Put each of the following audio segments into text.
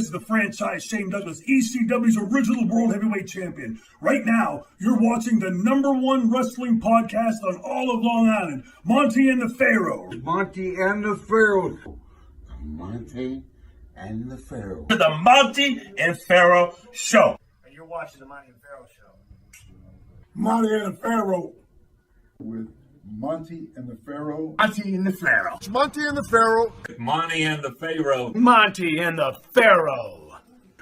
this is the franchise Shane Douglas, ECW's original World Heavyweight Champion. Right now, you're watching the #1 wrestling podcast on all of Long Island, Monty and the Pharaoh. Monty and the Pharaoh. Monty and the Pharaoh. To the Monty and Pharaoh Show. And you're watching the Monty and Pharaoh Show. Monty and the Pharaoh. With Monty and the Pharaoh. Monty and the Pharaoh. It's Monty and the Pharaoh. Monty and the Pharaoh. Monty and the Pharaoh.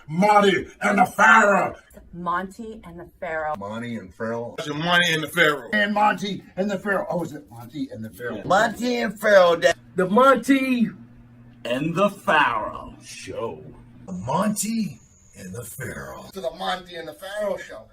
Monty and the Pharaoh. Monty and the Pharaoh. Monty and Pharaoh. It's Monty and the Pharaoh. And Monty and the Pharaoh. Oh, is it Monty and the Pharaoh? Monty and Pharaoh. The Monty and the Pharaoh Show. Monty and the Pharaoh. To the Monty and the Pharaoh show.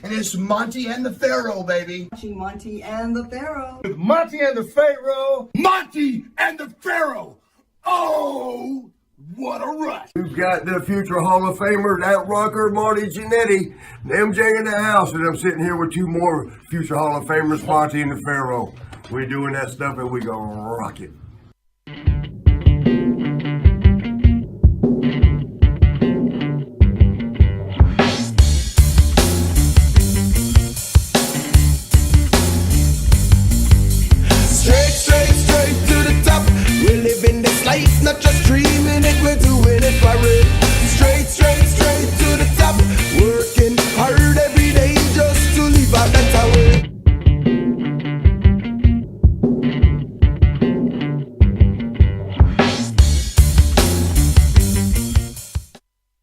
And it's Monty and the Pharaoh, baby. Watching Monty and the Pharaoh. With Monty and the Pharaoh. Monty and the Pharaoh. Oh, what a rush. We've got the future Hall of Famer, that rocker, Marty Jannetty, MJ in the house, and I'm sitting here with two more future Hall of Famers, Monty and the Pharaoh. We're doing that stuff and we gonna rock it. Straight to the top. We're living this life, not just dreaming it, we're doing it for real. Straight to the top. Working hard every day just to live a better way.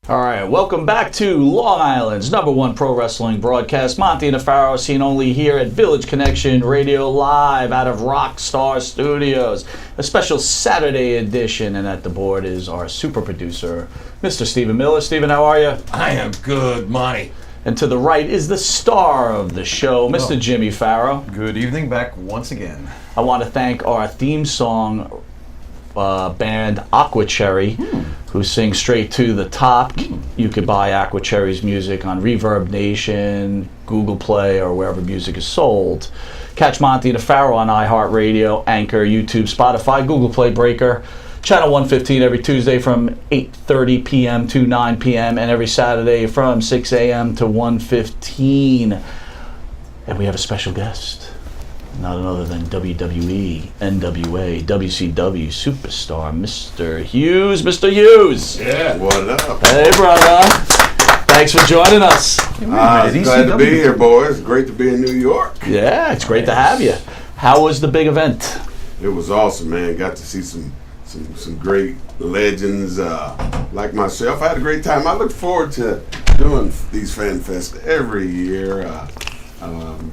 All right, welcome back to Long Island's #1 pro wrestling broadcast. Monty and the Pharaoh, seen only here at Village Connection Radio, live out of Rockstar Studios. A special Saturday edition, and at the board is our super producer, Mr. Stephen Miller. Stephen, how are you? I am good, Monty. And to the right is the star of the show, Mr. Jimmy Pharaoh. Good evening, back once again. I want to thank our theme song band Aqua Cherry, who sings Straight to the Top. You could buy Aqua Cherry's music on Reverb Nation, Google Play, or wherever music is sold. Catch Monty and the Pharaoh on iHeartRadio, Anchor, YouTube, Spotify, Google Play, Breaker, Channel 115 every Tuesday from 8:30 p.m. to 9 p.m. and every Saturday from 6 a.m. to 1:15. And we have a special guest. None other than WWE, NWA, WCW superstar, Mr. Hughes. Mr. Hughes! Yeah. What up? Hey, brother. Thanks for joining us. Glad to be here, boys. Great to be in New York. Yeah, it's great to have you. How was the big event? It was awesome, man. Got to see some great legends like myself. I had a great time. I look forward to doing these fan fests every year.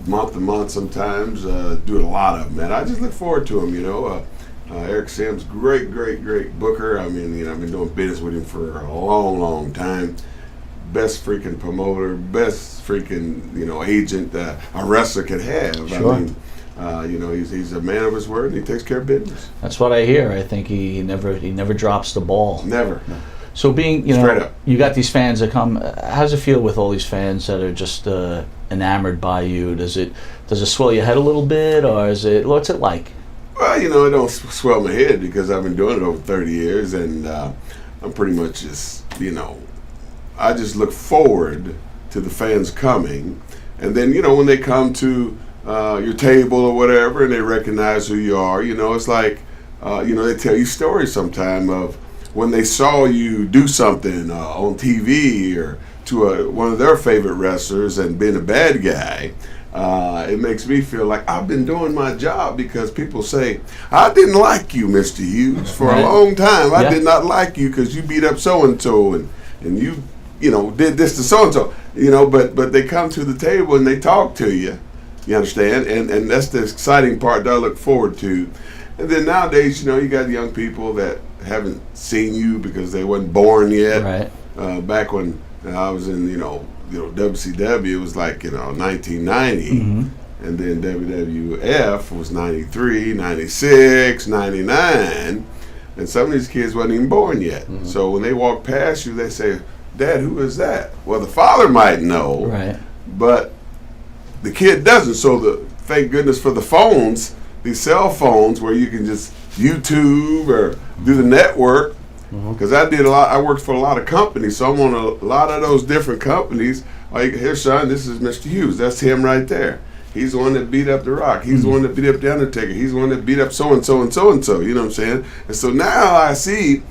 Month to month sometimes, doing a lot of them, man. I just look forward to them, you know. Eric Sims, great booker. I mean, you know, I've been doing business with him for a long time. Best freaking promoter, best freaking, you know, agent a wrestler could have. Sure. I mean, you know, he's a man of his word and he takes care of business. That's what I hear. I think he never drops the ball. Never. So being, you Straight know, up. you got these fans that come. How does it feel with all these fans that are just enamored by you? Does it swell your head a little bit, or what's it like? Well, you know, it don't swell my head because I've been doing it over 30 years, and I'm pretty much just, you know, I just look forward to the fans coming, and then, you know, when they come to your table or whatever, and they recognize who you are, you know, it's like, you know, they tell you stories sometime of when they saw you do something on TV or to one of their favorite wrestlers and being a bad guy. It makes me feel like I've been doing my job, because people say, I didn't like you, Mr. Hughes, for a long time. I did not like you because you beat up so-and-so and you know, did this to so-and-so. You know, but they come to the table and they talk to you. You understand? And that's the exciting part that I look forward to. And then nowadays, you know, you got young people that haven't seen you because they wasn't born yet. Right. Back when I was in, you know, WCW, it was like, you know, 1990. Mm-hmm. And then WWF was 93, 96, 99. And some of these kids wasn't even born yet. Mm-hmm. So when they walk past you, they say, Dad, who is that? Well, the father might know, right, but the kid doesn't. So thank goodness for the phones, these cell phones where you can just YouTube or do the network Because I did a lot. I worked for a lot of companies, so I'm on a lot of those different companies. Like, here, son, this is Mr. Hughes. That's him right there. He's the one that beat up The Rock. He's the one that beat up The Undertaker. He's the one that beat up so-and-so and so-and-so. You know what I'm saying? And so now I see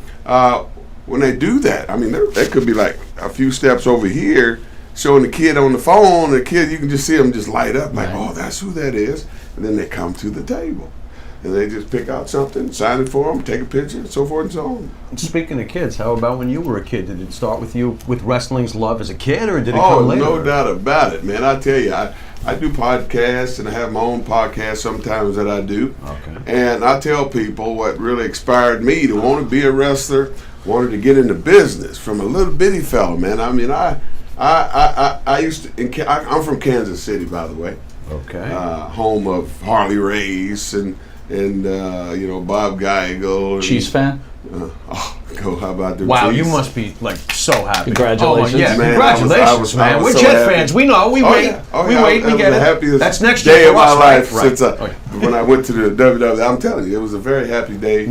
when they do that, I mean, that could be like a few steps over here, showing the kid on the phone. The kid, you can just see them just light up like, oh, that's who that is. And then they come to the table. And they just pick out something, sign it for them, take a picture, and so forth and so on. Speaking of kids, how about when you were a kid? Did it start with you with wrestling's love as a kid, or did it come later? Oh, no doubt about it, man. I tell you, I do podcasts, and I have my own podcast sometimes that I do. Okay. And I tell people what really inspired me to want to be a wrestler, wanted to get into business from a little bitty fella, man. I mean, I used to, I'm from Kansas City, by the way. Okay. Home of Harley Race and you know, Bob Geigel. Chiefs fan? How about the Wow, Chiefs? you must be like so happy. Congratulations. Oh, yeah, man, congratulations, man. We're so Jet happy. fans. We know. We wait. We wait. We get the it. happiest That's next day year of for my us, life right? since when I went to the WWE. I'm telling you, it was a very happy day.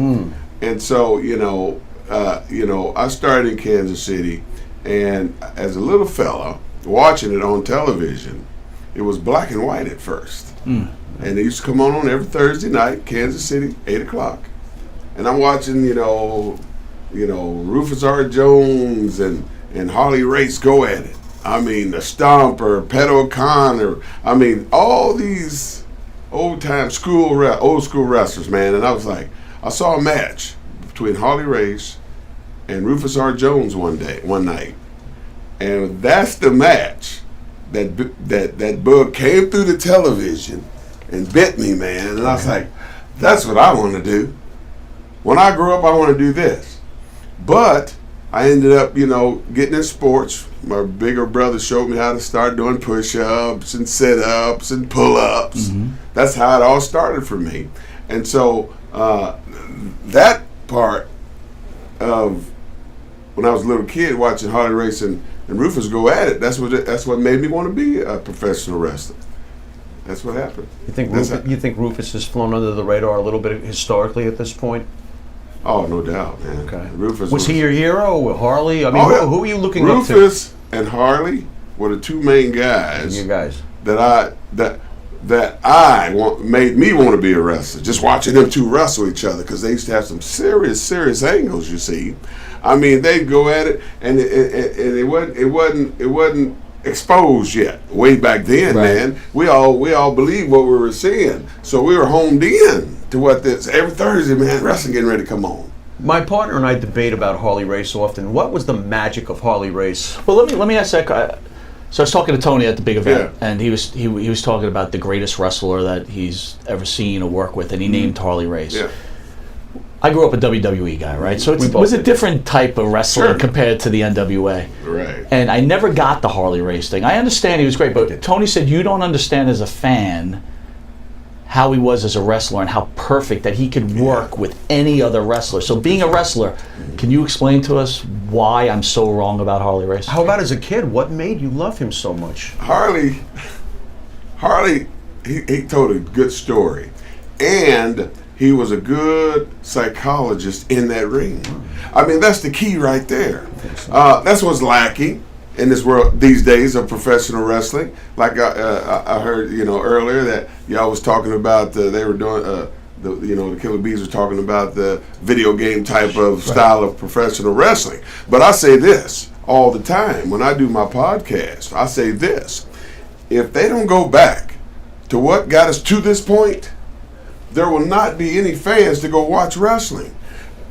And so, you know, I started in Kansas City, and as a little fella watching it on television, it was black and white at first. And they used to come on every Thursday night, Kansas City, 8 o'clock. And I'm watching, you know, Rufus R. Jones and Harley Race go at it. I mean, the Stomper, Pat O'Connor. I mean, all these old school wrestlers, man. And I was like, I saw a match between Harley Race and Rufus R. Jones one night. And that's the match that bug came through the television and bit me, man. And I was like, that's what I want to do. When I grow up, I want to do this. But I ended up, you know, getting in sports. My bigger brother showed me how to start doing push-ups and sit-ups and pull-ups. That's how it all started for me. And so that part of when I was a little kid watching Harley Race and Rufus go at it, that's what made me want to be a professional wrestler. That's what happened. You think Rufus has flown under the radar a little bit historically at this point? Oh, no doubt, man. Okay. Rufus was he your hero with Harley? I mean, who are you looking up to? Rufus and Harley were the two main guys. You guys. That made me want to be a wrestler. Just watching them two wrestle each other, because they used to have some serious angles. You see, I mean, they'd go at it, and it wasn't exposed yet. Way back then, man, we all believed what we were seeing, so we were homed in to what this every Thursday, man. Wrestling getting ready to come on. My partner and I debate about Harley Race often. What was the magic of Harley Race? Well, let me ask that. So I was talking to Tony at the big event, and he was talking about the greatest wrestler that he's ever seen or worked with, and he named Harley Race. Yeah. I grew up a WWE guy, right? So it was a different type of wrestling compared to the NWA. Right. And I never got the Harley Race thing. I understand he was great, but Tony said you don't understand as a fan how he was as a wrestler and how perfect that he could work with any other wrestler. So being a wrestler, can you explain to us why I'm so wrong about Harley Race? How about as a kid? What made you love him so much? Harley, he told a good story, and he was a good psychologist in that ring. I mean, that's the key right there. That's what's lacking in this world these days of professional wrestling. Like I heard, you know, earlier that y'all was talking about they were doing the Killer Bees were talking about the video game type of style of professional wrestling. But I say this all the time when I do my podcast. I say this: if they don't go back to what got us to this point, there will not be any fans to go watch wrestling.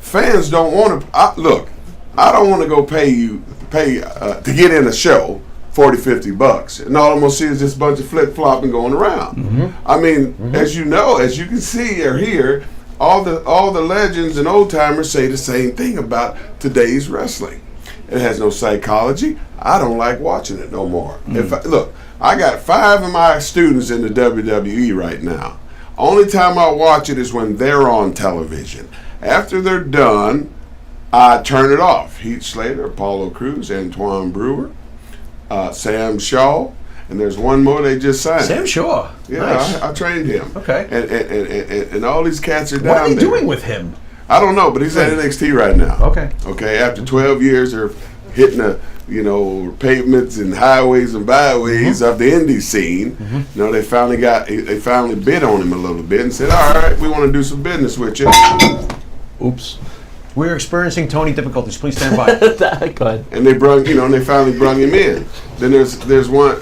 Fans don't want to look. I don't want to go pay to get in a show $40-$50, and all I'm gonna see is this bunch of flip flopping going around. I mean, as you know, as you can see or hear, all the legends and old timers say the same thing about today's wrestling. It has no psychology. I don't like watching it no more. I got 5 of my students in the WWE right now. Only time I watch it is when they're on television. After they're done, I turn it off. Heath Slater, Apollo Crews, Antoine Brewer, Sam Shaw, and there's one more they just signed. Sam Shaw. Yeah, Nice. I trained him. Okay. And all these cats are down What are they there. doing with him? I don't know, but he's at NXT right now. Okay. Okay. After 12 years, they're hitting the pavements and highways and byways of the indie scene. They finally bid on him a little bit and said, "All right, we want to do some business with you." Oops. We're experiencing Tony difficulties. Please stand by. Go ahead. And they finally brung him in. Then there's one,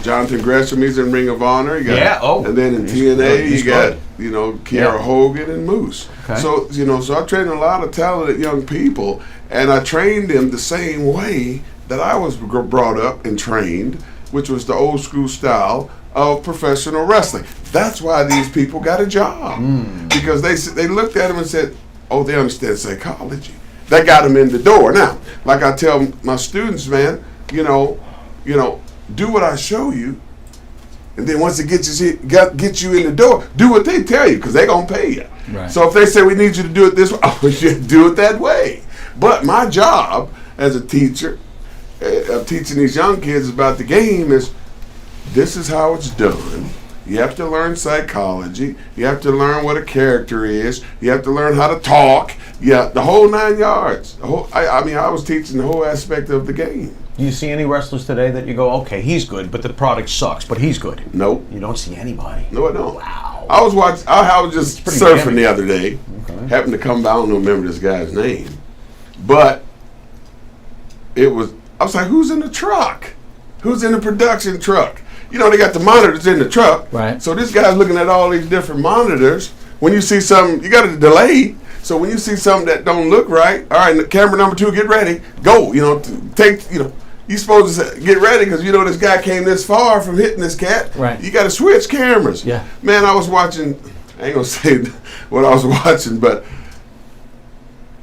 Jonathan Gresham. He's in Ring of Honor. You got, and then in TNA you got Kiara Hogan and Moose. Okay. So so I trained a lot of talented young people, and I trained them the same way that I was brought up and trained, which was the old school style of professional wrestling. That's why these people got a job, because they looked at them and said, "Oh, they understand psychology." That got them in the door. Now, like I tell my students, man, do what I show you, and then once it gets you in the door, do what they tell you, because they're gonna pay you. Right. So if they say we need you to do it this way, I want you to do it that way. But my job as a teacher, of teaching these young kids about the game, is this is how it's done. You have to learn psychology. You have to learn what a character is. You have to learn how to talk. Yeah, the whole 9 yards. I was teaching the whole aspect of the game. Do you see any wrestlers today that you go, okay, he's good, but the product sucks, but he's good? Nope. You don't see anybody. No, I don't. Wow. I was just surfing damning. the other day. Okay. Happened to come by. I don't remember this guy's name, but I was like, who's in the truck? Who's in the production truck? They got the monitors in the truck. Right. So this guy's looking at all these different monitors. When you see something, you got a delay. So when you see something that don't look right, all right, camera number 2, get ready, go. You're supposed to say, get ready, because this guy came this far from hitting this cat. Right. You got to switch cameras. Yeah. Man, I was watching. I ain't gonna say what I was watching, but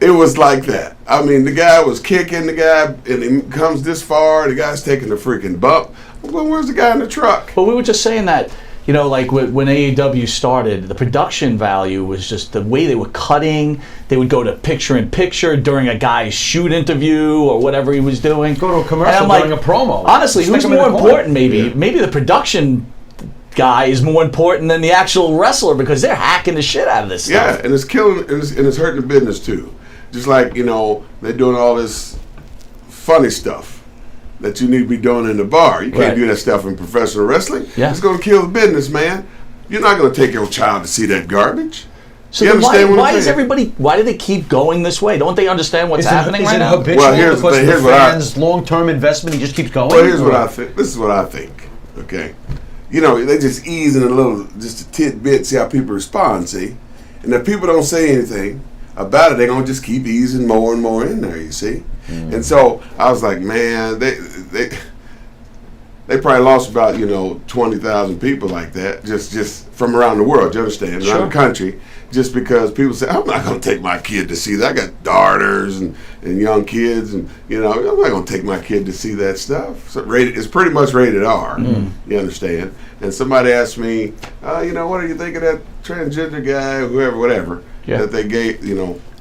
it was like that. I mean, the guy was kicking the guy, and he comes this far. The guy's taking a freaking bump. Well, where's the guy in the truck? But we were just saying that, like when AEW started, the production value was just the way they were cutting. They would go to picture-in-picture during a guy's shoot interview or whatever he was doing. Go to a commercial during a promo. Honestly, Stick who's him in more the important, corner. maybe? Yeah. Maybe the production guy is more important than the actual wrestler, because they're hacking the shit out of this stuff. Yeah, and it's killing, and it's hurting the business too. Just like, they're doing all this funny stuff that you need to be doing in the bar. You can't do that stuff in professional wrestling. Yeah. It's going to kill the business, man. You're not going to take your child to see that garbage. So you then understand why do they keep going this way? Don't they understand what's happening right now? Is it habitual? Well, here's the because thing. the Here's what fans' long-term investment, he just keeps going? Well, here's what I think. This is what I think. Okay. They just ease in just a tidbit, see how people respond, see? And if people don't say anything about it, they're going to just keep easing more and more in there, you see? And so I was like, man, they probably lost about 20,000 people like that, just from around the world. You understand? Around the country, just because people say, I'm not going to take my kid to see that. I got daughters and young kids, and I'm not going to take my kid to see that stuff. So it's pretty much rated R. You understand? And somebody asked me, what do you think of that transgender guy, whoever, whatever, that they gave,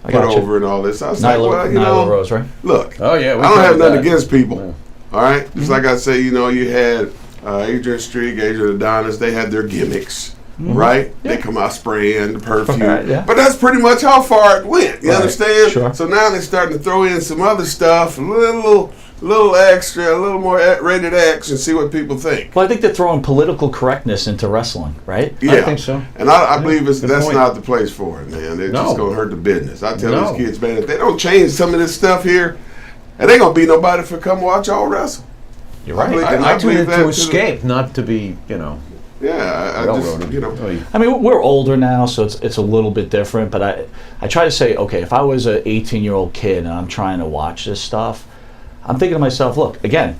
put over and all this? I was Nyla Rose, right? Look, oh yeah, I don't have nothing against people. All right, just like I say, you had Adrian Streak, Adrian Adonis. They had their gimmicks, right? Yeah. They come out spraying the perfume, but that's pretty much how far it went. You understand? Sure. So now they're starting to throw in some other stuff, a little extra, a little more rated X, and see what people think. Well, I think they're throwing political correctness into wrestling, right? Yeah, I think so. And I believe that's point. not the place for it, man. They're just going to hurt the business. I tell these kids, man, if they don't change some of this stuff here, and ain't going to be nobody for come watch all wrestle. You're right. I tune in to escape, not to be, Yeah, I just, I mean, we're older now, so it's a little bit different. But I try to say, okay, if I was an 18-year-old kid and I'm trying to watch this stuff, I'm thinking to myself, look, again,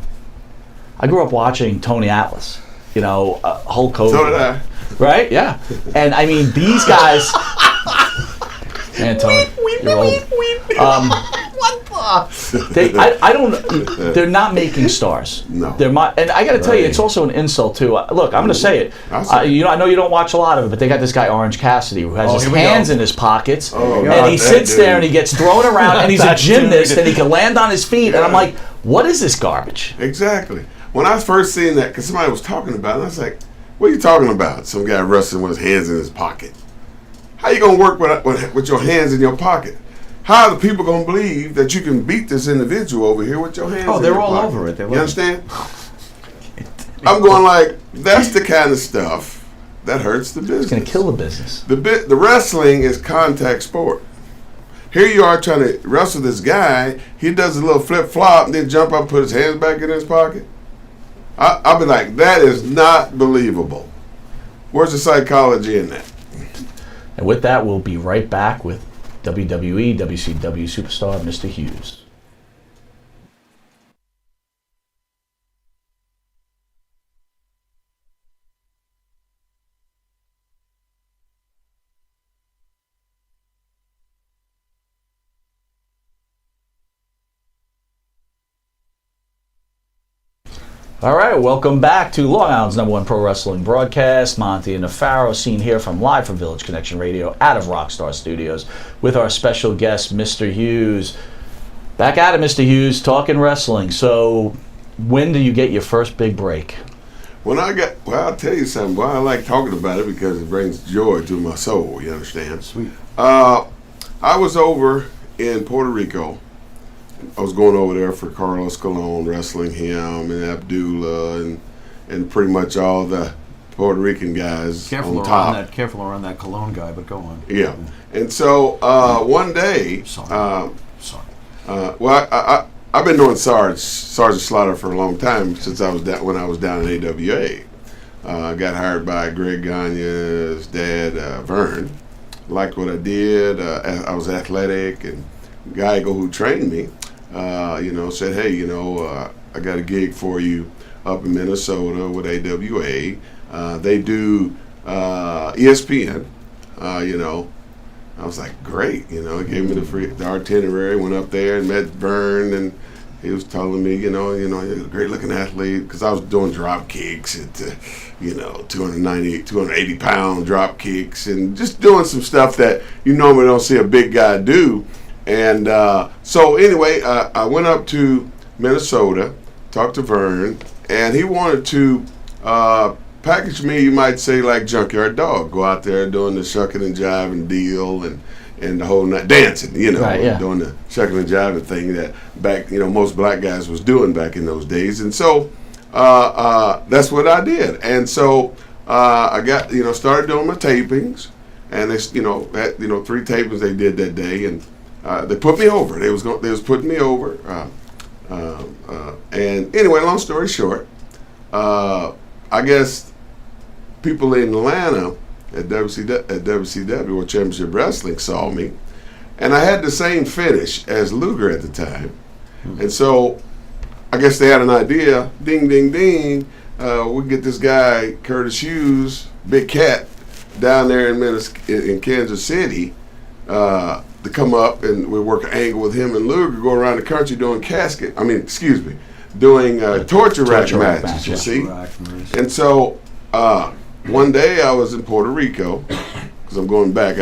I grew up watching Tony Atlas, Hulk Hogan. So did I. Right? Yeah. And I mean, these guys. Man, Tony, you're old. They're not making stars. No. And I got to tell you, it's also an insult too. Look, I'm going to say it. I know you don't watch a lot of it, but they got this guy Orange Cassidy who has his hands in his pockets, and he sits there and he gets thrown around, and he's a gymnast, and he can land on his feet, and I'm like, what is this garbage? Exactly. When I first seen that, because somebody was talking about it, I was like, what are you talking about? Some guy wrestling with his hands in his pocket. How you gonna work with your hands in your pocket? How are the people gonna believe that you can beat this individual over here with your hands? Oh, in they're your all pocket? over it. You understand? I'm going like, that's the kind of stuff that hurts the business. It's going to kill the business. The wrestling is contact sport. Here you are trying to wrestle this guy. He does a little flip flop and then jump up and put his hands back in his pocket. I'll be like, that is not believable. Where's the psychology in that? And with that, we'll be right back with WWE, WCW superstar Mr. Hughes. All right, welcome back to Long Island's #1 pro wrestling broadcast. Monty and the Pharaoh, seen here live from Village Connection Radio out of Rockstar Studios with our special guest, Mr. Hughes. Back at it, Mr. Hughes, talking wrestling. So, when do you get your first big break? I'll tell you something. Well, I like talking about it because it brings joy to my soul, you understand? Sweet. I was over in Puerto Rico. I was going over there for Carlos Colon, wrestling him, and Abdullah, and pretty much all the Puerto Rican guys on top. Careful around that Cologne guy, but go on. Yeah. And so one day, Sorry. I've been doing Sergeant Slaughter for a long time since when I was down in AWA. I got hired by Greg Gagne's dad, Vern. Liked what I did. I was athletic, and Geigo, who trained me, said, hey, I got a gig for you up in Minnesota with AWA. They do ESPN, I was like, great, he gave me the itinerary, went up there and met Vern, and he was telling me, you're a great looking athlete, because I was doing drop kicks at, 280 pound drop kicks, and just doing some stuff that you normally don't see a big guy do. And so anyway, I went up to Minnesota, talked to Vern, and he wanted to package me, you might say, like Junkyard Dog. Go out there doing the shucking and jiving deal and the whole night dancing, right, yeah. Doing the shucking and jiving thing that back, most black guys was doing back in those days. And so that's what I did. And so I got, started doing my tapings, and they, had, 3 tapings they did that day, and they put me over. They was putting me over. And anyway, long story short, I guess people in Atlanta at WCW or Championship Wrestling saw me, and I had the same finish as Luger at the time. And so I guess they had an idea, ding, ding, ding, we get this guy, Curtis Hughes, Big Cat, down there in Kansas City, to come up, and we work an angle with him and Luger, go around the country doing torture rack matches, you see? And so one day I was in Puerto Rico, because I'm going back,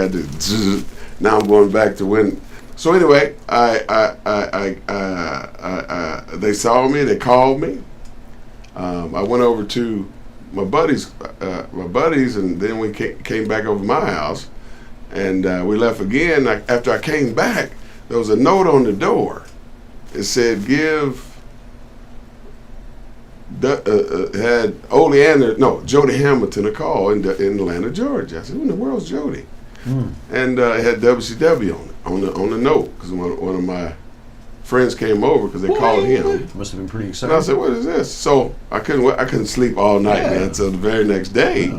now I'm going back to when. So anyway, they saw me, they called me. I went over to my buddies, and then we came back over to my house, and we left again. After I came back, there was a note on the door. It said, had Jody Hamilton a call in Atlanta, Georgia. I said, who in the world's Jody? And it had WCW on the note, because one of my friends came over because they called him. Must have been pretty exciting. And I said, what is this? So I couldn't sleep all night, man. So the very next day,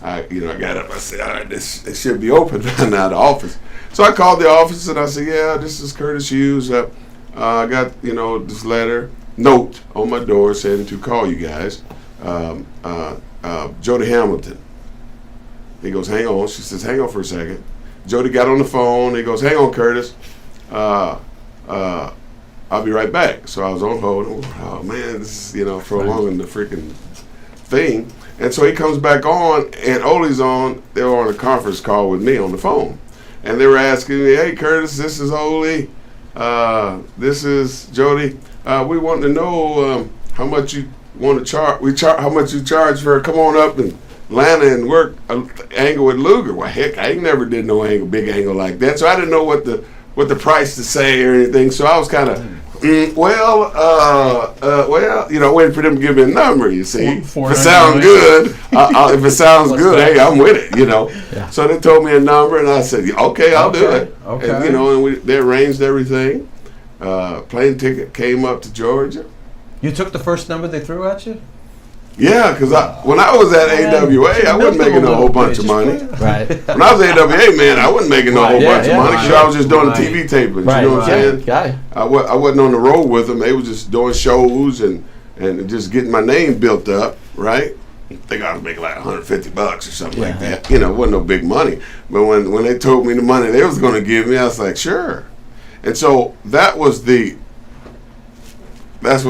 I got up. I said, all right, this should be open now, the office. So I called the office and I said, yeah, this is Curtis Hughes. I got this note on my door saying to call you guys. Jody Hamilton. He goes, hang on. She says, hang on for a second. Jody got on the phone. He goes, hang on, Curtis. I'll be right back. So I was on hold. Oh man, this is prolonging the freaking thing. And so he comes back on, and Ole's on. They were on a conference call with me on the phone, and they were asking me, "Hey, Curtis, this is Ole. This is Jody. We want to know how much you want to charge. How much you charge for? Come on up and Atlanta and work an angle with Luger. Well, heck, I ain't never did no big angle like that, so I didn't know what the price to say or anything. So I was kind of, waiting for them to give me a number. You see, if it sounds good, if it sounds good, hey, I'm with it. Yeah. So they told me a number, and I said, okay, I'll do it. Okay. And, and they arranged everything. Plane ticket came up to Georgia. You took the first number they threw at you? Yeah, because when I was at AWA, I wasn't making a whole bunch of money. Right. When I was at AWA, man, I wasn't making no whole bunch of money because I was just doing the Right. TV tapings. Right. You know what I'm saying? Yeah. I wasn't on the road with them. They was just doing shows and just getting my name built up, right? I think I was making like $150 or something like that. It wasn't no big money. But when they told me the money they was going to give me, I was like, sure. And so that's what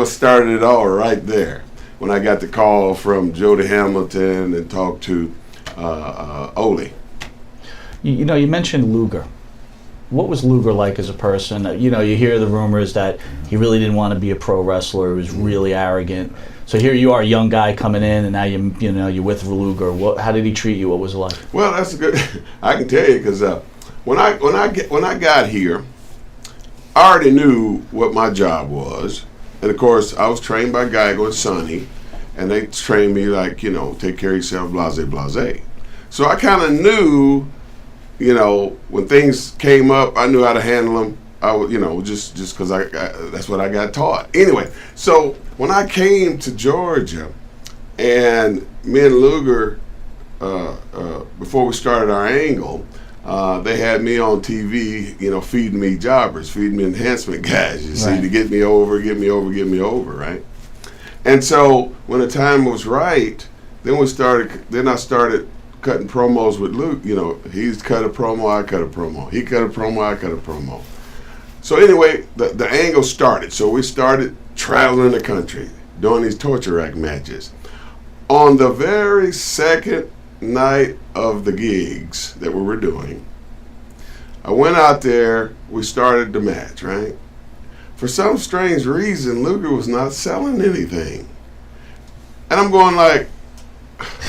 started it all right there. When I got the call from Jody Hamilton and talked to Ole. You mentioned Luger. What was Luger like as a person? You hear the rumors that he really didn't want to be a pro wrestler. He was really arrogant. So here you are, a young guy coming in, and now you're with Luger. How did he treat you? What was it like? Well, that's good. I can tell you because when I got here, I already knew what my job was. And of course, I was trained by Geigo and Sonny, and they trained me like, take care of yourself, blase, blase. So I kind of knew, when things came up, I knew how to handle them. I would, just because that's what I got taught. Anyway, so when I came to Georgia, and me and Luger, before we started our angle, they had me on TV, feeding me jobbers, feeding me enhancement guys, you see, to get me over, right? And so when the time was right, then I started cutting promos with Luke. He's cut a promo, I cut a promo. He cut a promo, I cut a promo. So anyway, the angle started. So we started traveling the country, doing these torture rack matches. On the very second night of the gigs that we were doing, I went out there, we started the match, right? For some strange reason, Luger was not selling anything. And I'm going like,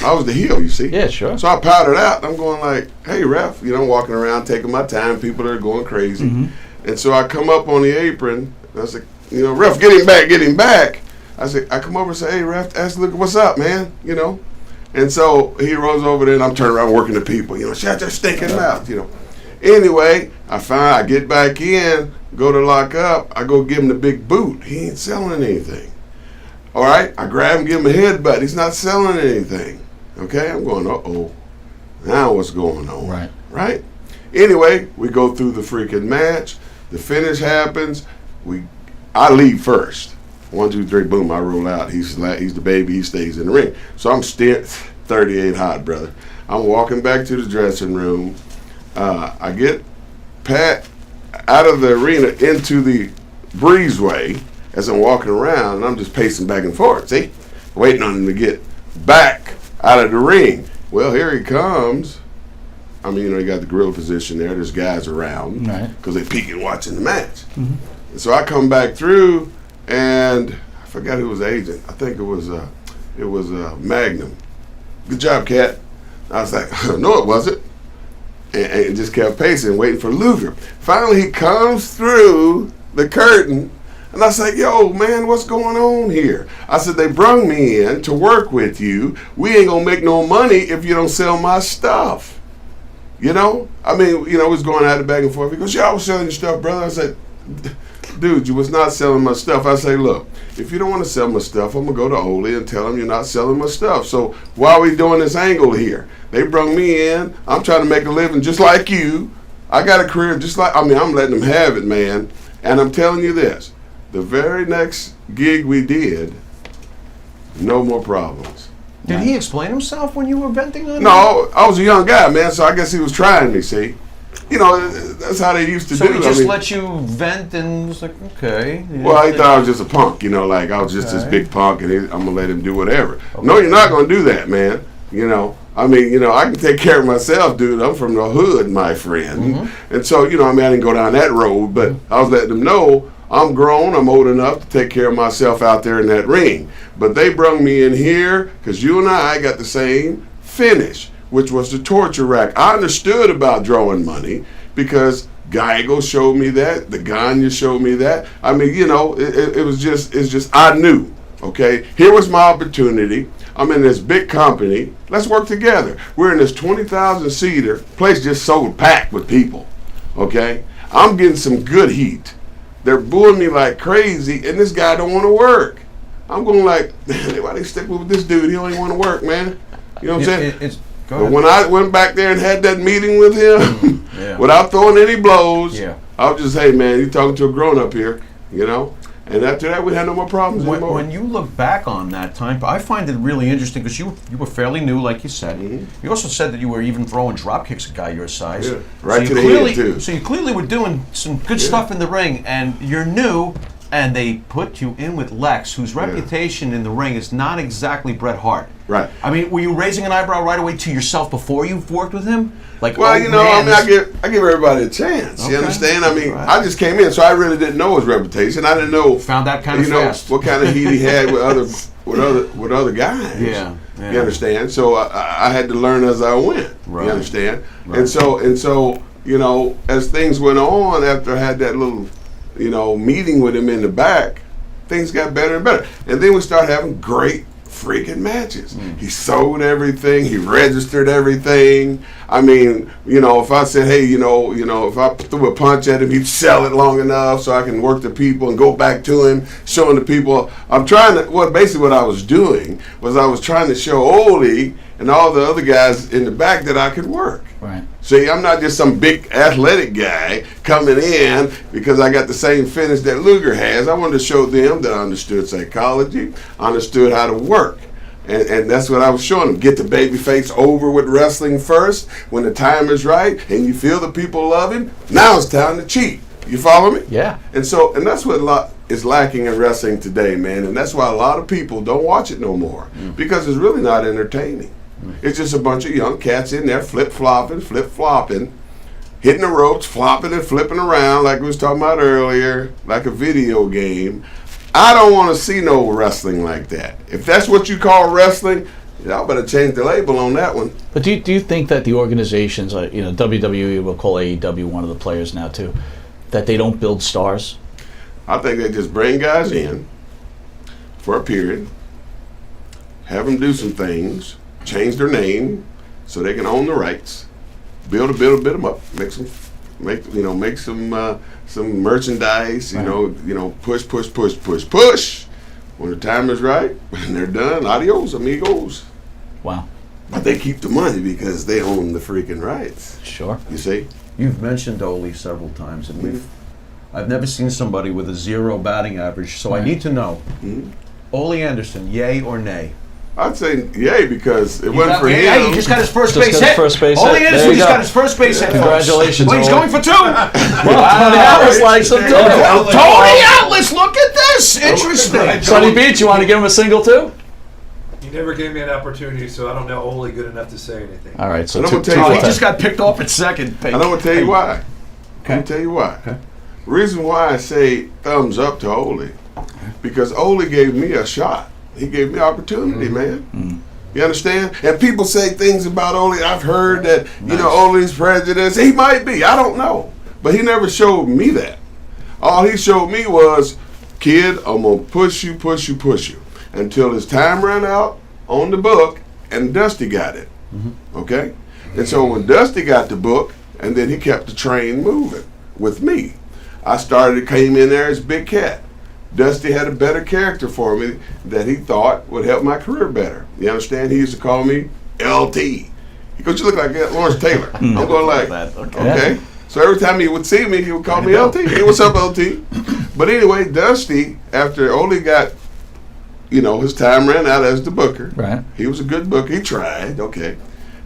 I was the heel, you see? Yeah, sure. So I powdered out, and I'm going like, hey, ref, walking around, taking my time, people are going crazy. Mm-hmm. And so I come up on the apron, and I was like, ref, get him back. I come over and say, hey, ref, ask Luger, what's up, man? And so he rolls over there, and I'm turning around working the people. Shut your stinking mouth. Anyway, I get back in, go to lock up. I go give him the big boot. He ain't selling anything. All right, I grab him, give him a headbutt. He's not selling anything. Okay, I'm going, uh-oh. Now what's going on? Right? Anyway, we go through the freaking match. The finish happens. I leave first. 1, 2, 3, boom, I roll out. He's the baby, he stays in the ring. So I'm still 38 hot, brother. I'm walking back to the dressing room. I get Pat out of the arena into the breezeway as I'm walking around, and I'm just pacing back and forth, see? Waiting on him to get back out of the ring. Well, here he comes. I mean, he got the gorilla position there. There's guys around because they're peeking watching the match. Mm-hmm. And so I come back through, and I forgot who was the agent. I think it was Magnum. Good job, Cat. I was like, no, it wasn't. And just kept pacing, waiting for Luger. Finally, he comes through the curtain, and I was like, yo, man, what's going on here? I said, they brung me in to work with you. We ain't going to make no money if you don't sell my stuff. I mean, we was going at it back and forth. He goes, yeah, I was selling your stuff, brother. I said, dude, you was not selling my stuff. I say, look, if you don't want to sell my stuff, I'm going to go to Ole and tell him you're not selling my stuff. So why are we doing this angle here? They brung me in. I'm trying to make a living just like you. I got a career just like, I'm letting them have it, man. And I'm telling you this, the very next gig we did, no more problems. Did he explain himself when you were venting on him? No, I was a young guy, man, so I guess he was trying me, see? That's how they used to do it. So he just let you vent and was like, okay. Well, he thought I was just a punk, like I was just this big punk and I'm going to let him do whatever. Okay. No, you're not going to do that, man. I can take care of myself, dude. I'm from the hood, my friend. Mm-hmm. And so, I didn't go down that road, but I was letting them know I'm grown, I'm old enough to take care of myself out there in that ring. But they brung me in here because you and I got the same finish, which was the torture rack. I understood about drawing money because Geigo showed me that, the Gagne showed me that. I mean, you know, it's just I knew. Okay, here was my opportunity. I'm in this big company. Let's work together. We're in this 20,000 seater place, just so packed with people. Okay, I'm getting some good heat. They're booing me like crazy, and this guy don't want to work. I'm going like, man, why they stick with this dude? He don't even want to work, man. You know what I'm saying? But when I went back there and had that meeting with him, without throwing any blows, I was just, hey, man, you're talking to a grown-up here, you know? And after that, we had no more problems anymore. When you look back on that time, I find it really interesting because you were fairly new, like you said. Mm-hmm. You also said that you were even throwing drop kicks at a guy your size. Yeah, right to the head, too. So you clearly were doing some good stuff in the ring, and you're new, and they put you in with Lex, whose reputation in the ring is not exactly Bret Hart. Right. I mean, were you raising an eyebrow right away to yourself before you've worked with him? Like, well, you know, I mean, I give everybody a chance. Okay. You understand? I mean, I just came in, so I really didn't know his reputation. I didn't know. Found that kind of fast. What kind of heat he had with other guys. Yeah. You understand? So I had to learn as I went. Right. You understand? Right. And so you know, as things went on after I had that little, you know, meeting with him in the back, things got better and better. And then we started having great freaking matches. He sold everything. He registered everything. I mean, you know, if I said, hey, you know, if I threw a punch at him, he'd sell it long enough so I can work the people and go back to him, showing the people. Basically what I was doing was I was trying to show Ole and all the other guys in the back that I could work. Right. See, I'm not just some big athletic guy coming in because I got the same finish that Luger has. I wanted to show them that I understood psychology, understood how to work. And that's what I was showing them. Get the baby face over with wrestling first when the time is right and you feel the people love him. Now it's time to cheat. You follow me? Yeah. And that's what is lacking in wrestling today, man. And that's why a lot of people don't watch it no more because it's really not entertaining. It's just a bunch of young cats in there flip-flopping, hitting the ropes, flopping and flipping around like we was talking about earlier, like a video game. I don't want to see no wrestling like that. If that's what you call wrestling, y'all better change the label on that one. But do you think that the organizations, you know, WWE will call AEW one of the players now too, that they don't build stars? I think they just bring guys in for a period, have them do some things, change their name so they can own the rights, build them up, make some merchandise, you know, push. When the time is right, when they're done, adios, amigos. Wow. But they keep the money because they own the freaking rights. Sure. You see? You've mentioned Ole several times, and I've never seen somebody with a 0 batting average, so I need to know. Ole Anderson, yay or nay? I'd say yay because it wasn't for him. Yeah, he just got his first base hit. Ole Anderson just got his first base hit. Congratulations. Well, he's going for 2. Well, Tony Atlas likes him too. Tony Atlas, look at this. Interesting. Sonny Beach, you want to give him a single too? He never gave me an opportunity, so I don't know Ole good enough to say anything. All right, so he just got picked off at second. And I'm going to tell you why. Okay. Let me tell you why. Okay. The reason why I say thumbs up to Ole, because Ole gave me a shot. He gave me opportunity, man. You understand? And people say things about Ole. I've heard that, you know, Ole's prejudiced. He might be. I don't know. But he never showed me that. All he showed me was, kid, I'm going to push you until his time ran out on the book and Dusty got it. Okay? And so when Dusty got the book, and then he kept the train moving with me, I came in there as Big Cat. Dusty had a better character for me that he thought would help my career better. You understand? He used to call me LT. He goes, you look like Lawrence Taylor. I'm going like, okay. So every time he would see me, he would call me LT. Hey, what's up, LT? But anyway, Dusty, after Ole got, you know, his time ran out as the booker. Right. He was a good booker. He tried, okay.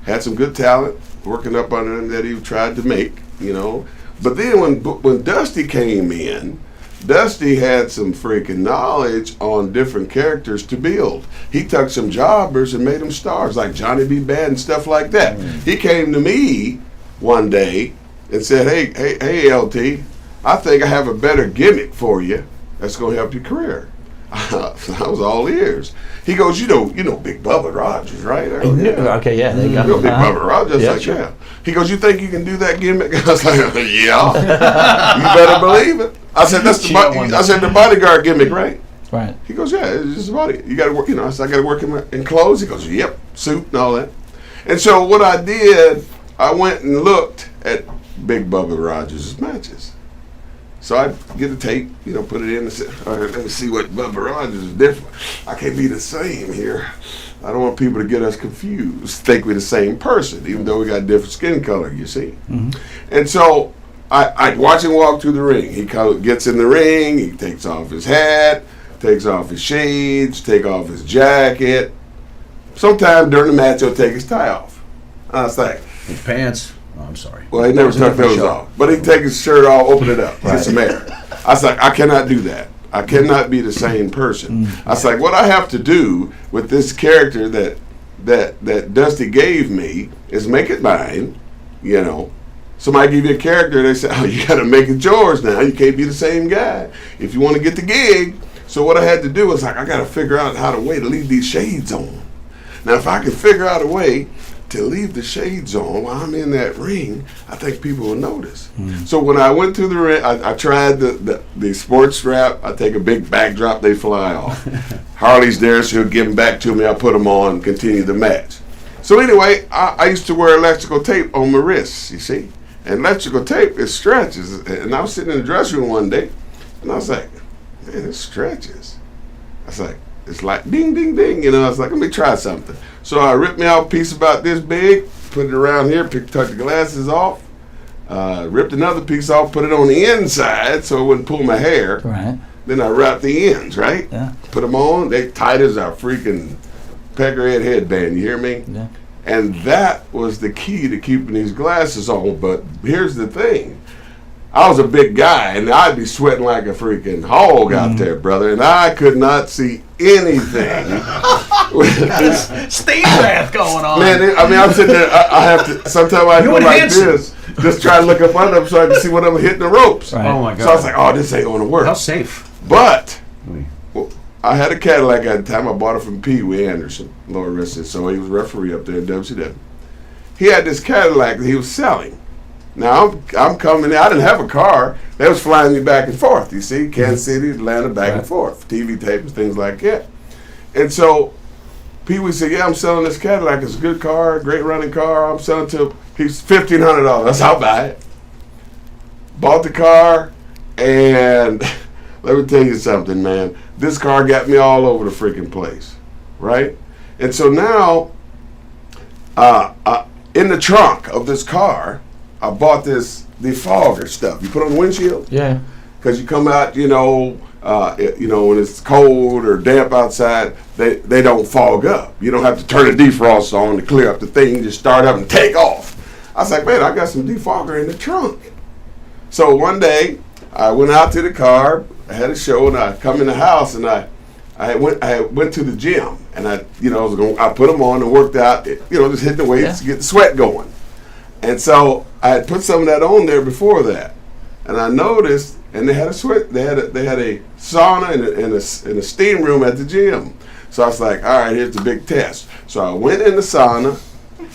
Had some good talent working up under him that he tried to make, you know. But then when Dusty came in, Dusty had some freaking knowledge on different characters to build. He took some jobbers and made them stars, like Johnny B. Bad and stuff like that. He came to me one day and said, hey, LT, I think I have a better gimmick for you that's going to help your career. I was all ears. He goes, you know Big Bubba Rogers, right? I go, yeah. Okay, yeah, there you go. You know Big Bubba Rogers? Yeah, Like, sure. yeah. He goes, you think you can do that gimmick? I was like, yeah. You better believe it. I said, the bodyguard gimmick, right? Right. He goes, yeah, it's just a body. You got to work, I said, I got to work in clothes. He goes, yep, suit and all that. And so what I did, I went and looked at Big Bubba Rogers' matches. So I get a tape, put it in and say, all right, let me see what Bubba Rogers is different. I can't be the same here. I don't want people to get us confused, think we're the same person, even though we got different skin color, you see. Mm-hmm. And so I watch him walk through the ring. He gets in the ring, he takes off his hat, takes off his shades, take off his jacket. Sometime during the match, he'll take his tie off. I was like, his pants. Oh, I'm sorry. Well, he never took those off. But he'd take his shirt off, open it up, get some air. I was like, I cannot do that. I cannot be the same person. I was like, what I have to do with this character that Dusty gave me is make it mine, Somebody give you a character, they say, oh, you got to make it yours now. You can't be the same guy if you want to get the gig. So what I had to do was I got to figure out how to leave these shades on. Now, if I can figure out a way to leave the shades on while I'm in that ring, I think people will notice. So when I went to the ring, I tried the sports strap. I take a big backdrop, they fly off. Harley's there, so he'll give them back to me. I put them on, continue the match. So anyway, I used to wear electrical tape on my wrists, you see. And electrical tape, it stretches. And I was sitting in the dressing room one day, and I was like, man, it stretches. I was like, it's like ding, ding, ding. I was like, let me try something. So I ripped me out a piece about this big, put it around here, took the glasses off, ripped another piece off, put it on the inside so it wouldn't pull my hair. Right. Then I wrapped the ends, right? Yeah. Put them on. They tight as a freaking peckerhead headband. You hear me? Yeah. And that was the key to keeping these glasses on. But here's the thing. I was a big guy, and I'd be sweating like a freaking hog out there, brother, and I could not see anything. With this steam bath going on. Man, I'm sitting there, I have to, sometimes I go like this, just try to look up under them so I can see when I'm hitting the ropes. Right. Oh, my God. So I was like, oh, this ain't going to work. How safe? But I had a Cadillac at the time. I bought it from Pee Wee Anderson, Lord rest his soul. He was referee up there in WCW. He had this Cadillac that he was selling. Now, I'm coming in. I didn't have a car. They was flying me back and forth, you see. Kansas City, Atlanta, back and forth. TV tapes, things like that. And so Pee Wee said, yeah, I'm selling this Cadillac. It's a good car, great running car. I'm selling to, he's $1,500. That's how I buy it. Bought the car, and let me tell you something, man. This car got me all over the freaking place, right? And so now, in the trunk of this car, I bought this defogger stuff. You put on the windshield. Yeah. Because you come out, when it's cold or damp outside, they don't fog up. You don't have to turn the defrost on to clear up the thing. You just start up and take off. I was like, man, I got some defogger in the trunk. So one day, I went out to the car. I had a show, and I come in the house, and I went to the gym, and I put them on and worked out. Just hitting the weights to get the sweat going. And so I had put some of that on there before that, and I noticed, and they had a sauna and a steam room at the gym. So I was like, all right, here's the big test. So I went in the sauna,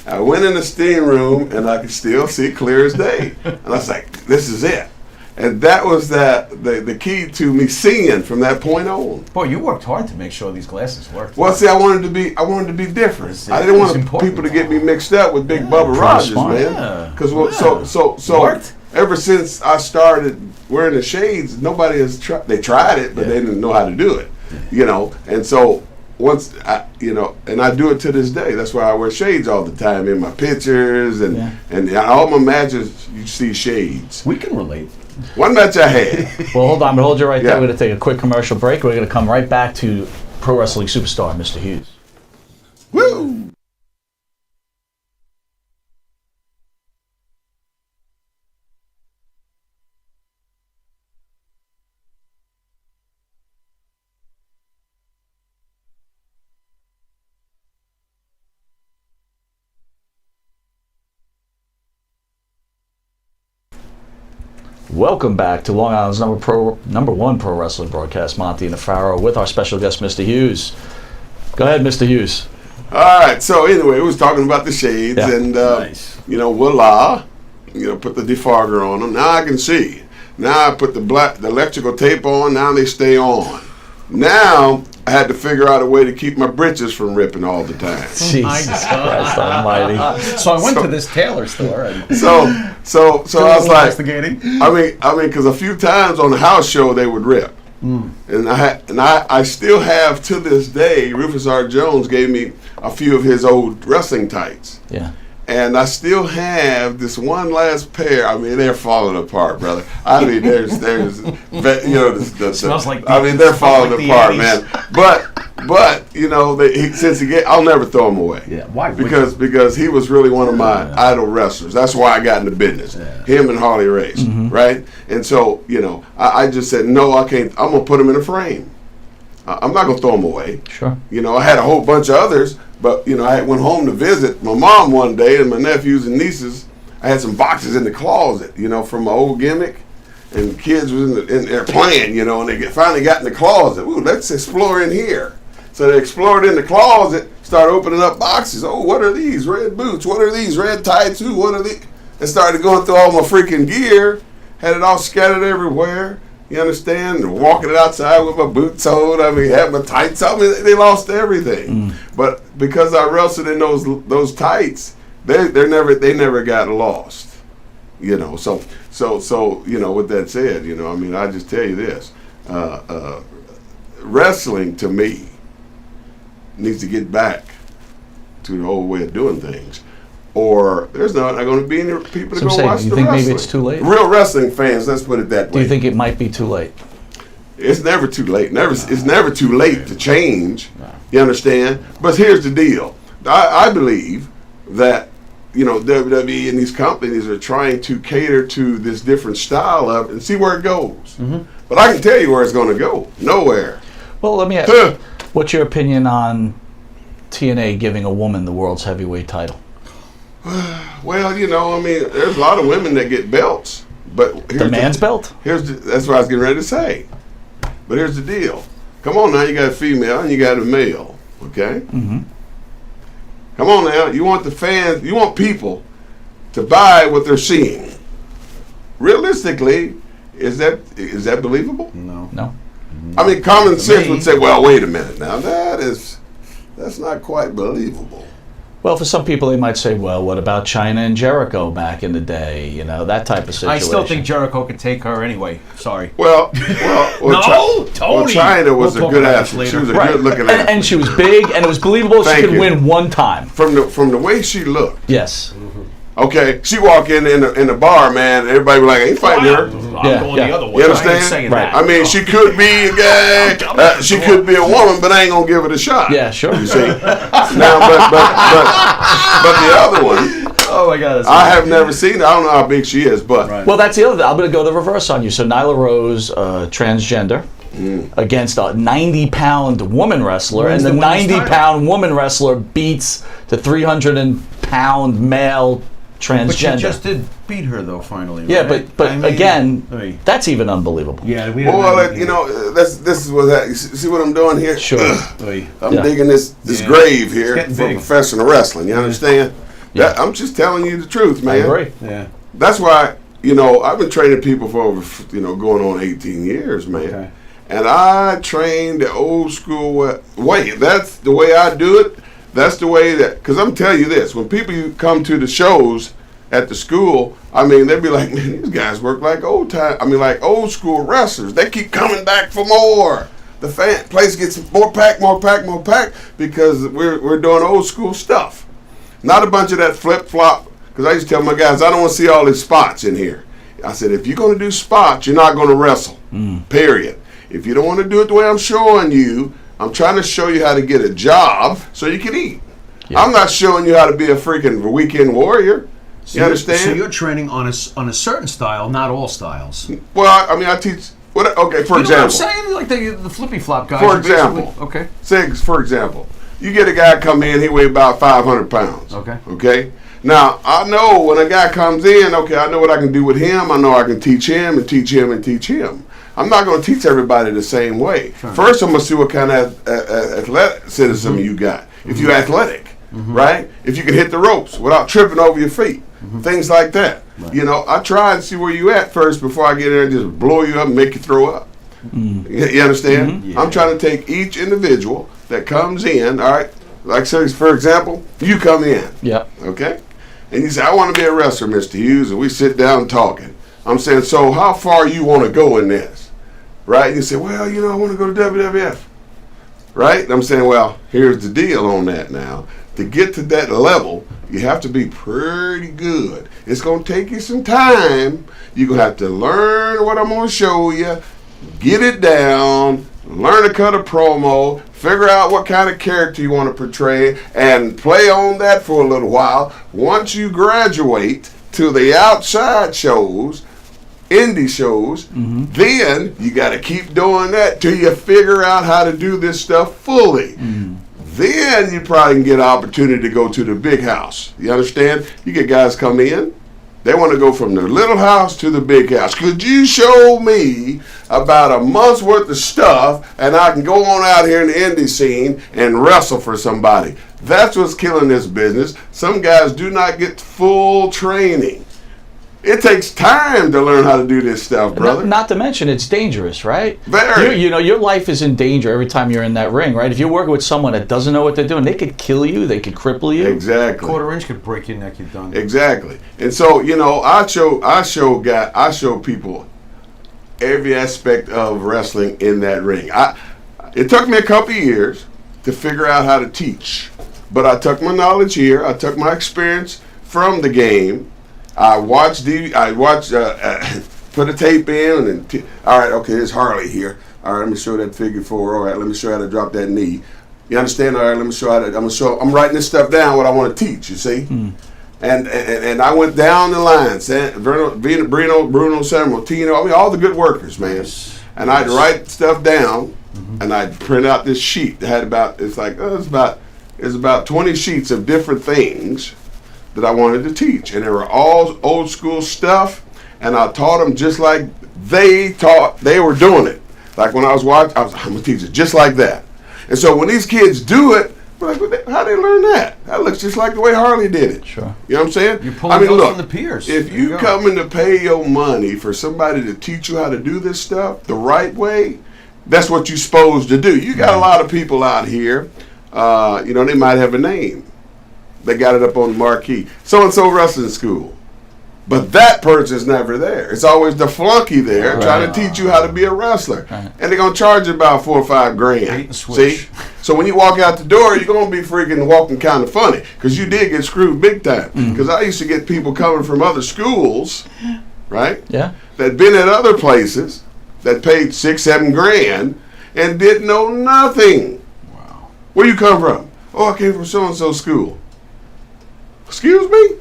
I went in the steam room, and I could still see clear as day. And I was like, this is it. And that was the key to me seeing from that point on. Boy, you worked hard to make sure these glasses worked. Well, see, I wanted to be different. I didn't want people to get me mixed up with Big Bubba Rogers, man. Because so ever since I started wearing the shades, nobody has tried. They tried it, but they didn't know how to do it. And so once and I do it to this day. That's why I wear shades all the time in my pictures and all my matches. You see shades. We can relate. One match I had. Well, hold on. I'm going to hold you right there. We're going to take a quick commercial break. We're going to come right back to Pro Wrestling Superstar, Mr. Hughes. Woo! welcome back to Long Island's number one pro wrestling broadcast, Monty and the Pharaoh, with our special guest, Mr. Hughes. Go ahead, Mr. Hughes. All right, so anyway, we was talking about the shades, and voila, put the defogger on them. Now I can see. Now I put the electrical tape on. Now they stay on. Now I had to figure out a way to keep my britches from ripping all the time. Jesus Christ Almighty! So I went to this tailor store. And so I was like, investigating. I mean, because a few times on the house show they would rip. And I still have to this day. Rufus R. Jones gave me a few of his old wrestling tights. Yeah. And I still have this one last pair. I mean, they're falling apart, brother. I mean, there's smells like. I mean, they're falling like apart, man. But I'll never throw them away. Yeah. Why? Because he was really one of my idol wrestlers. That's why I got into business. Yeah. Him and Harley Race, right? And so I just said no, I can't. I'm gonna put them in a frame. I'm not gonna throw them away. Sure. I had a whole bunch of others. But, I went home to visit my mom one day and my nephews and nieces. I had some boxes in the closet, from my old gimmick. And kids was in there playing, and they finally got in the closet. Ooh, let's explore in here. So they explored in the closet, started opening up boxes. Oh, what are these? Red boots. What are these? Red tights. Ooh, what are these? And started going through all my freaking gear. Had it all scattered everywhere. You understand? And walking it outside with my boots on. I mean, had my tights on. I mean, they lost everything. But because I wrestled in those tights, they never got lost. So with that said, I mean, I just tell you this: wrestling to me needs to get back to the old way of doing things. Or there's not going to be any people to go watch the wrestling. You think maybe it's too late? Real wrestling fans, let's put it that way. Do you think it might be too late? It's never too late. It's never too late to change. You understand? But here's the deal. I believe that WWE and these companies are trying to cater to this different style of it and see where it goes. But I can tell you where it's going to go. Nowhere. Well, let me ask, what's your opinion on TNA giving a woman the world's heavyweight title? Well, I mean, there's a lot of women that get belts, but the man's belt. That's what I was getting ready to say. But here's the deal. Come on now, you got a female and you got a male. Okay. Come on now, you want the fans, you want people to buy what they're seeing. Realistically, is that believable? No. I mean, common sense would say, well, wait a minute now, that's not quite believable. Well, for some people, they might say, well, what about China and Jericho back in the day? That type of situation. I still think Jericho could take her anyway. Sorry. Well, Tony. China was a good athlete. She was a good-looking athlete. And she was big, and it was believable she could win one time. From the way she looked. Yes. Okay, she walk in the bar, man. Everybody be like, "Ain't fighting her." I'm going the other way. You understand? Right. I mean, she could be a guy. She could be a woman, but I ain't gonna give it a shot. Yeah, sure. You see? Now, but the other one. Oh my God! I have never seen her. I don't know how big she is, but well, that's the other thing. I'm going to go the reverse on you. So Nyla Rose, transgender, against a 90-pound woman wrestler, and the 90-pound woman wrestler beats the 300-pound male transgender. But she just did beat her though, finally. Yeah, right? but I mean, again, that's even unbelievable. Yeah, this is what that. You see what I'm doing here? Sure. I'm digging this grave here for professional wrestling. You understand? Yeah. I'm just telling you the truth, man. I agree. Yeah. That's why I've been training people for over going on 18 years, man. Okay. And I train the old school way. That's the way I do it. That's the way because I'm telling you this, when people come to the shows at the school, I mean, they'd be like, man, these guys work like like old school wrestlers. They keep coming back for more. The place gets more packed because we're doing old school stuff. Not a bunch of that flip-flop, because I used to tell my guys, I don't want to see all these spots in here. I said, if you're going to do spots, you're not going to wrestle, period. If you don't want to do it the way I'm showing you, I'm trying to show you how to get a job so you can eat. Yeah. I'm not showing you how to be a freaking weekend warrior. You understand? So you're training on a certain style, not all styles. Well, I mean, I teach. Okay, for example. You know what I'm saying? Like the flippy flop guys. For example. Okay. For example, You get a guy come in, he weigh about 500 pounds. Okay. Now, I know when a guy comes in, okay, I know what I can do with him. I know I can teach him and teach him and teach him. I'm not going to teach everybody the same way. First, I'm going to see what kind of athleticism you got. If you're athletic, right? If you can hit the ropes without tripping over your feet, things like that. Right. You know, I try and see where you at first before I get in there and just blow you up and make you throw up. You understand? Yeah. I'm trying to take each individual that comes in, all right? Like, so for example, you come in. Okay? And you say, I want to be a wrestler, Mr. Hughes, and we sit down talking. I'm saying, so how far you want to go in this? Right? And you say, well, you know, I want to go to WWF. Right? And I'm saying, well, here's the deal on that now. To get to that level, you have to be pretty good. It's going to take you some time. You're going to have to learn what I'm going to show you, get it down, learn to cut a promo, figure out what kind of character you want to portray, and play on that for a little while. Once you graduate to the outside shows, indie shows, then you got to keep doing that till you figure out how to do this stuff fully. Then you probably can get an opportunity to go to the big house. You understand? You get guys come in, they want to go from the little house to the big house. Could you show me about a month's worth of stuff and I can go on out here in the indie scene and wrestle for somebody? That's what's killing this business. Some guys do not get full training. It takes time to learn how to do this stuff, brother. Not to mention, it's dangerous, right? Very. You know, your life is in danger every time you're in that ring, right? If you're working with someone that doesn't know what they're doing, they could kill you, they could cripple you. Exactly. Quarter inch could break your neck, you're done. Exactly. And so, you know, I show people every aspect of wrestling in that ring. It took me a couple of years to figure out how to teach, but I took my knowledge here. I took my experience from the game. I watched put a tape in, and all right, okay, there's Harley here. All right, let me show that figure four. All right, let me show you how to drop that knee. You understand? All right, let me show you how to. I'm writing this stuff down. What I want to teach. You see? And I went down the line. Bruno Sammartino. I mean, all the good workers, man. And I'd write stuff down, and I'd print out this sheet that had it's about 20 sheets of different things that I wanted to teach, and they were all old school stuff, and I taught them just like they were doing it. Like when I was watching, I'm gonna teach it just like that. And so when these kids do it, we're like, how they learn that? That looks just like the way Harley did it. Sure. You know what I'm saying? You're pulling those from the peers. If you come in to pay your money for somebody to teach you how to do this stuff the right way, that's what you're supposed to do. You got a lot of people out here, you know, they might have a name. They got it up on the marquee. So-and-so wrestling school. But that person's never there. It's always the flunky there trying to teach you how to be a wrestler. And they're going to charge you about $4 or $5 grand. See? So when you walk out the door, you're going to be freaking walking kind of funny. Because you did get screwed big time. Because I used to get people coming from other schools, right? Yeah. That been at other places, that paid $6, $7 grand, and didn't know nothing. Wow. Where you come from? Oh, I came from so-and-so school. Excuse me?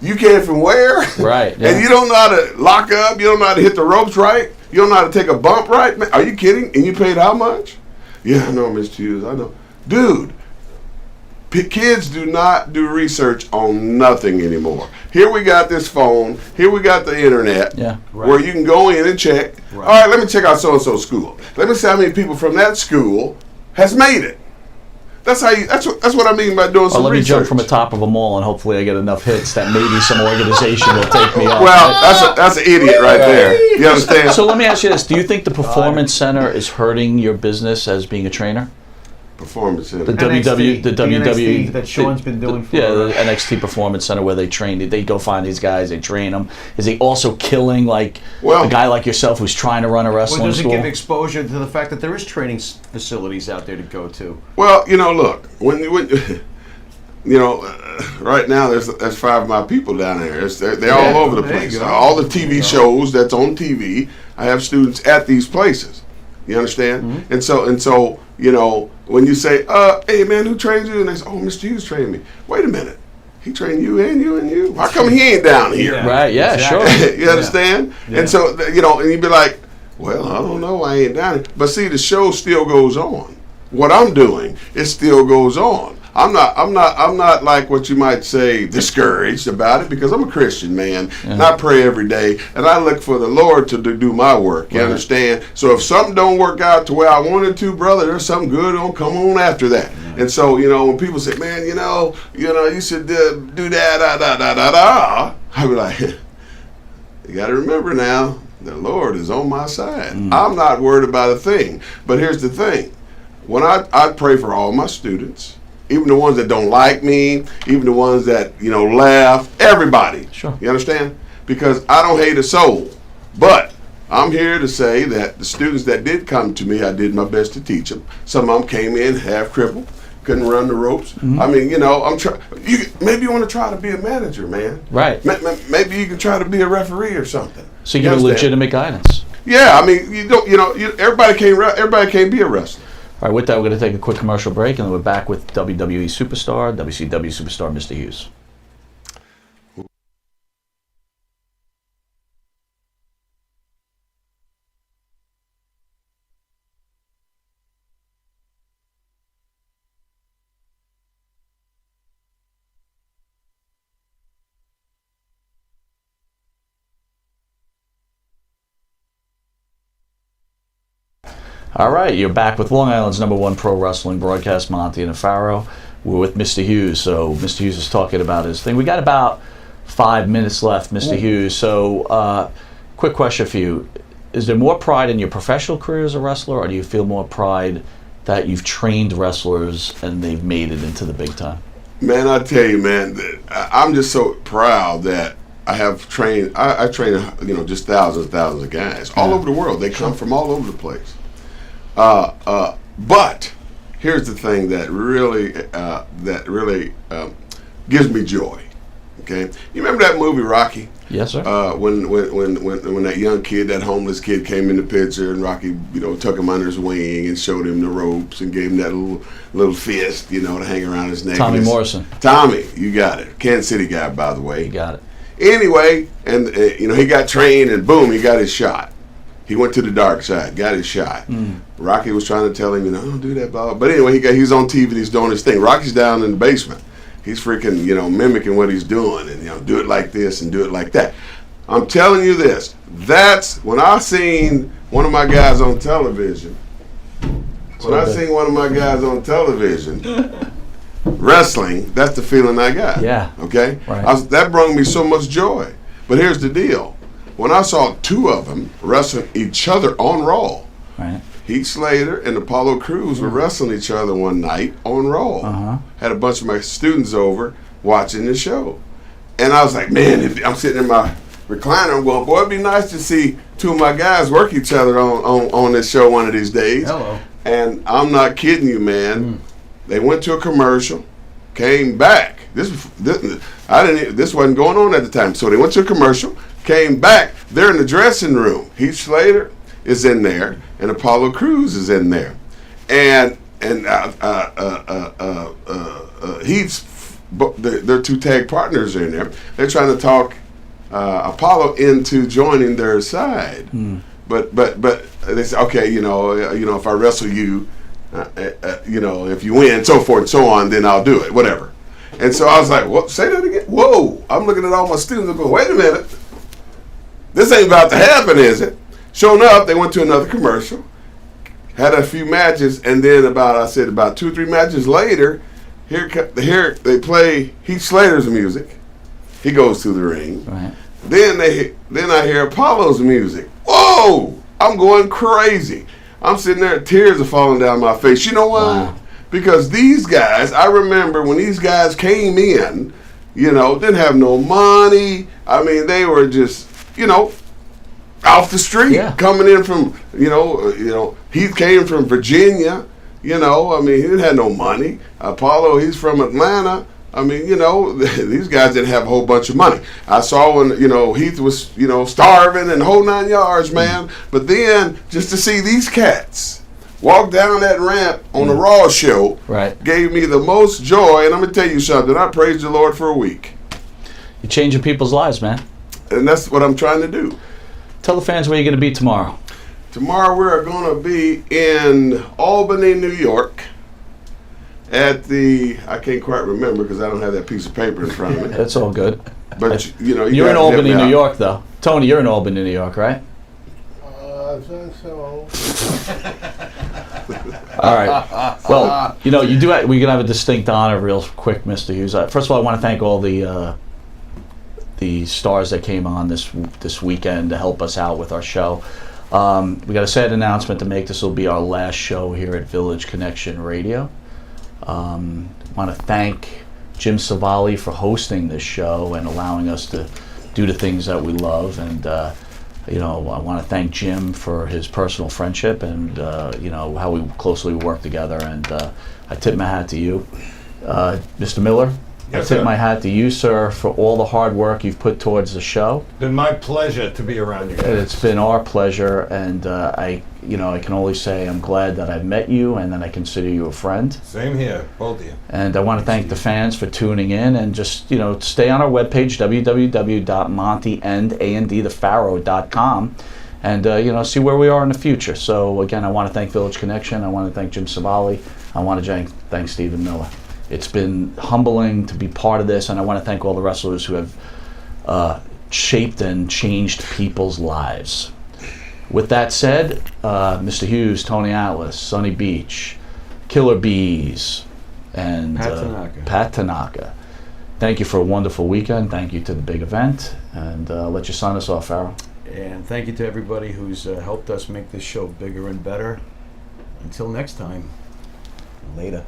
You came from where? Right. Yeah. And you don't know how to lock up? You don't know how to hit the ropes right? You don't know how to take a bump right? Man, are you kidding? And you paid how much? Yeah, I know, Mr. Hughes. I know. Dude, kids do not do research on nothing anymore. Here we got this phone. Here we got the internet. Yeah. Where you can go in and check. All right, let me check out so-and-so school. Let me see how many people from that school has made it. That's what I mean by doing some research. Let me jump from the top of a mall, and hopefully I get enough hits that maybe some organization will take me up. Well, that's an idiot right there. You understand? So let me ask you this: do you think the Performance Center is hurting your business as being a trainer? Performance Center. The NXT, WWE that Sean's been doing for the NXT Performance Center where they train. They go find these guys, they train them. Is he also killing a guy like yourself who's trying to run a wrestling does school? it give exposure to the fact that there is training facilities out there to go to? Well, you know, look, when you know, right now there's 5 of my people down there. They're all over the place. All the TV shows that's on TV, I have students at these places. You understand? And so, you know, when you say, hey man, who trained you? And they say, oh, Mr. Hughes trained me. Wait a minute. He trained you and you and you. How come he ain't down here? Yeah. Right, yeah, exactly. Sure. You understand? Yeah. And so, you know, and you'd be like, well, I don't know, I ain't down here. But see, the show still goes on. what I'm doing, it still goes on. I'm not like what you might say discouraged about it, because I'm a Christian man, and I pray every day, and I look for the Lord to do my work. You understand? So if something don't work out the way I wanted to, brother, there's something good on come on after that. And so when people say, man, you should do that, I be like, you got to remember now, the Lord is on my side. I'm not worried about a thing. But here's the thing: when I pray for all my students. Even the ones that don't like me, even the ones that, laugh, everybody. Sure. You understand? Because I don't hate a soul. But I'm here to say that the students that did come to me, I did my best to teach them. Some of them came in half crippled, couldn't run the ropes. I mean, I'm trying. Maybe you want to try to be a manager, man. Right. Maybe you can try to be a referee or something. So you give legitimate guidance. Yeah, I mean, everybody can't be a wrestler. All right, with that, we're going to take a quick commercial break, and then we're back with WWE superstar, WCW superstar, Mr. Hughes. All right, you're back with Long Island's #1 pro wrestling broadcast, Monty and the Pharaoh. We're with Mr. Hughes. So Mr. Hughes is talking about his thing. We got about 5 minutes left, Mr. Hughes. So quick question for you. Is there more pride in your professional career as a wrestler, or do you feel more pride that you've trained wrestlers and they've made it into the big time? Man, I tell you, man, I'm just so proud that I have trained, I train, just thousands and thousands of guys all over the world. They come from all over the place. But here's the thing that really gives me joy. Okay, you remember that movie Rocky? Yes, sir. When that young kid, that homeless kid, came in the picture, and Rocky, took him under his wing and showed him the ropes and gave him that little fist, to hang around his neck. Tommy Morrison. Tommy, you got it. Kansas City guy, by the way. You got it. Anyway, and he got trained, and boom, he got his shot. He went to the dark side, got his shot. Rocky was trying to tell him, don't do that, blah. But anyway, he's on TV, he's doing his thing. Rocky's down in the basement. He's freaking, mimicking what he's doing, and do it like this and do it like that. I'm telling you this. That's when I seen one of my guys on television. Wrestling, that's the feeling I got. Yeah. Okay. Right. That brought me so much joy. But here's the deal. When I saw two of them wrestling each other on Raw, right. Heath Slater and Apollo Crews were wrestling each other one night on Raw. Had a bunch of my students over watching the show. And I was like, man, I'm sitting in my recliner, I'm going, boy, it'd be nice to see two of my guys work each other on this show one of these days. Hello. And I'm not kidding you, man. They went to a commercial, came back. This wasn't going on at the time. So they went to a commercial, came back. They're in the dressing room. Heath Slater is in there, and Apollo Crews is in there, and Heath's their two tag partners are in there. They're trying to talk Apollo into joining their side, but they say, okay, if I wrestle you, if you win, so forth and so on, then I'll do it, whatever. And so I was like, what? Say that again? Whoa! I'm looking at all my students and go, wait a minute. This ain't about to happen, is it? Sure enough, they went to another commercial, had a few matches, and then about 2 or 3 matches later, here they play Heath Slater's music. He goes to the ring. Right. Then I hear Apollo's music. Whoa! I'm going crazy. I'm sitting there, tears are falling down my face. You know why? Wow. Because these guys, I remember when these guys came in, didn't have no money. I mean, they were just, off the street, coming in from, Heath came from Virginia, he didn't have no money. Apollo, he's from Atlanta. I mean, these guys didn't have a whole bunch of money. I saw when, Heath was, starving and the whole 9 yards, man. But then, just to see these cats walk down that ramp on the Raw show, gave me the most joy. And I'm going to tell you something, I praised the Lord for a week. You're changing people's lives, man. And that's what I'm trying to do. Tell the fans where you're going to be tomorrow. Tomorrow we're going to be in Albany, New York at the, I can't quite remember because I don't have that piece of paper in front of me. It's all good. But, you know, You're in gotta help Albany, me New out. York, though. Tony, you're in Albany, New York, right? So. All right. Well, you know, you do. We can have a distinct honor, real quick, Mr. Hughes. First of all, I want to thank all the stars that came on this weekend to help us out with our show. We got a sad announcement to make. This will be our last show here at Village Connection Radio. Want to thank Jim Savali for hosting this show and allowing us to do the things that we love. And you know, I want to thank Jim for his personal friendship and you know, how we closely work together. And I tip my hat to you, Mr. Miller. Yes, I tip sir. my hat to you, sir, for all the hard work you've put towards the show. Been my pleasure to be around you guys. It's been our pleasure, and I can only say I'm glad that I've met you and that I consider you a friend. Same here, both of you. And I want to thank the fans for tuning in, and just, you know, stay on our webpage, www.montyandthepharaoh.com, and you know, see where we are in the future. So again, I want to thank Village Connection. I want to thank Jim Savali. I want to thank Stephen Miller. It's been humbling to be part of this, and I want to thank all the wrestlers who have shaped and changed people's lives. With that said, Mr. Hughes, Tony Atlas, Sonny Beach, Killer Bees, and Pat Tanaka. Thank you for a wonderful weekend. Thank you to the big event, and let you sign us off, Farrell. And thank you to everybody who's helped us make this show bigger and better. Until next time, later.